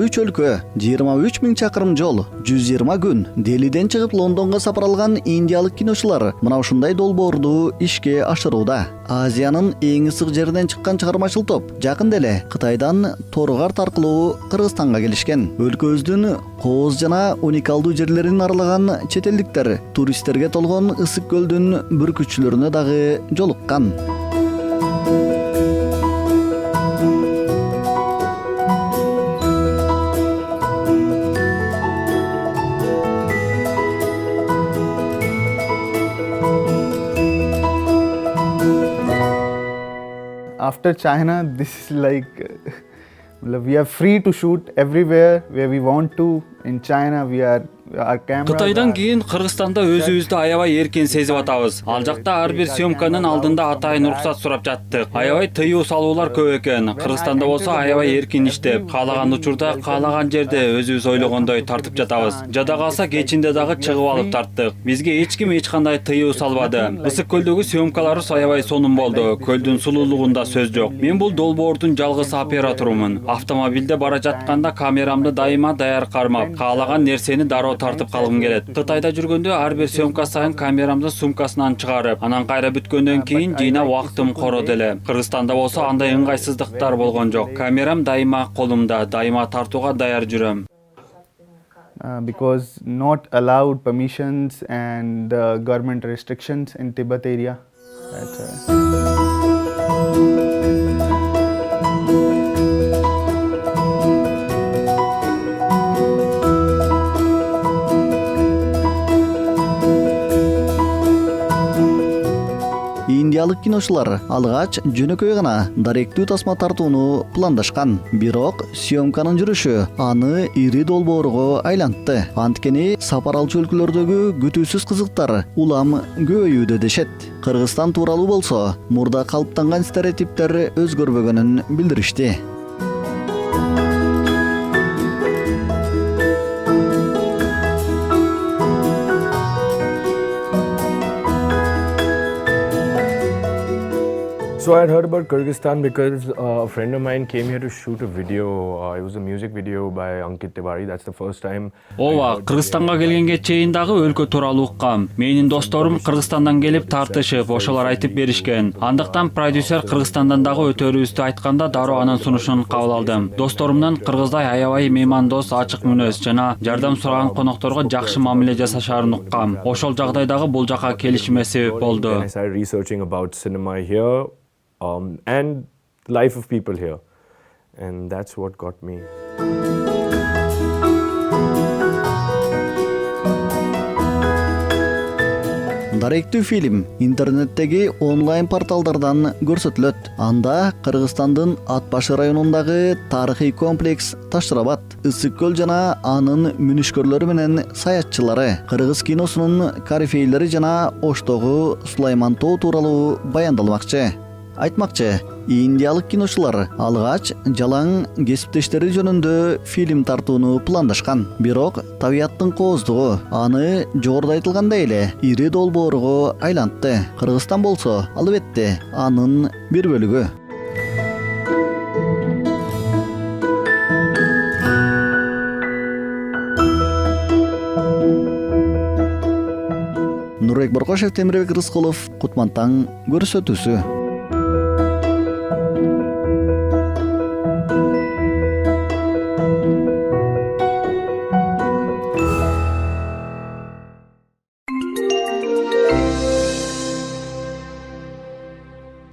Үч өлкө, 23 000 чакырым жол, 120 күн Делиден чыгып Лондонго сапар алган индиялык киночулар мына ушундай долбоорду ишке ашырууда. Азиянын эң ысык жеринен чыккан чыгармачыл топ жакында эле Кытайдан Торгарт аркылуу Кыргызстанга келишкен. Өлкөбүздүн кооз жана уникалдуу жерлерин аралаган чет элдиктер туристтерге толгон ысык көлдүн бүркүтчүлөрүнө дагы жолуккан. After China, this is like we are free to shoot everywhere where we want to. In China, our cameras. Кытайдан кийин Кыргызстанда өзүбүздү аябай эркин сезип атабыз. Ал жакта ар бир съемканын алдында атайын уруксат сурап жаттык. Аябай тыюу салуулар көп экен. Кыргызстанда болсо аябай эркин иштеп, каалаган учурда, каалаган жерде өзүбүз ойлогондой тартып жатабыз. Жада калса кечинде дагы чыгып алып тарттык. Бизге эч ким эч кандай тыюу салбады. Ысык көлдөгү съемкаларыбыз аябай сонун болду. Көлдүн сулуулугунда сөз жок. Мен бул долбоордун жалгыз операторумун. Автомобилде бара жатканда камерамды дайыма даяр кармап, каалаган нерсени дароо тартып калгым келет. Кытайда жүргөндө ар бир съемка сайын камерамды сумкасынан чыгарып, анан кайра бүткөндөн кийин жыйнап убактым короду эле. Кыргызстанда болсо андай ыңгайсыздыктар болгон жок. Камерам дайыма колумда, дайыма тартууга даяр жүрөм. Because not allowed permissions and government restrictions in Tibet area. That's Индиялык киночулар алгач жөнөкөй гана даректүү тасма тартууну пландашкан. Бирок съемканын жүрүшү аны ири долбоорго айлантты. Анткени сапар алчу өлкөлөрдөгү күтүүсүз кызыктар улам көбөйүүдө дешет. Кыргызстан тууралуу болсо мурда калыптанган стереотиптер өзгөрбөгөнүн билдиришти. So I had heard about Kyrgyzstan because a friend of mine came here to shoot a video. It was a music video by Ankit Tiwari. That's the first time. Ооба, Кыргызстанга келгенге чейин дагы өлкө тууралуу уккам. Менин досторум Кыргызстандан келип тартышып, ошолор айтып беришкен. Андыктан продюсер Кыргызстандан дагы өтөрүбүздү айтканда дароо анын сунушун кабыл алдым. Досторумдан Кыргыздай аябай меймандос, ачык мүнөз жана жардам сураган конокторго жакшы мамиле жасашарын уккам. Ошол жагдайдагы бул жака келишиме себеп болду. I started researching about cinema here and the life of people here. And that's what got me. Даректүү фильм интернеттеги онлайн порталдардан көрсөтүлөт. Анда Кыргызстандын Ат башы районундагы тарыхый комплекс Таш-Рабат, Ысык көл жана анын мүнүшкөрлөрү менен саятчылары, кыргыз киносунун корифейлери жана Оштогу Сулайман тоо тууралуу баяндалмакчы. Айтмакчы, индиялык киночулар алгач жалаң кесиптештери жөнүндө фильм тартууну пландашкан. Бирок табияттын кооздугу аны жогоруда айтылгандай эле ири долбоорго айлантты. Кыргызстан болсо албетте анын бир бөлүгү. Нурбек Боркошев, Темирбек Рыскулов, Кутмантаң көрсөтүүсү.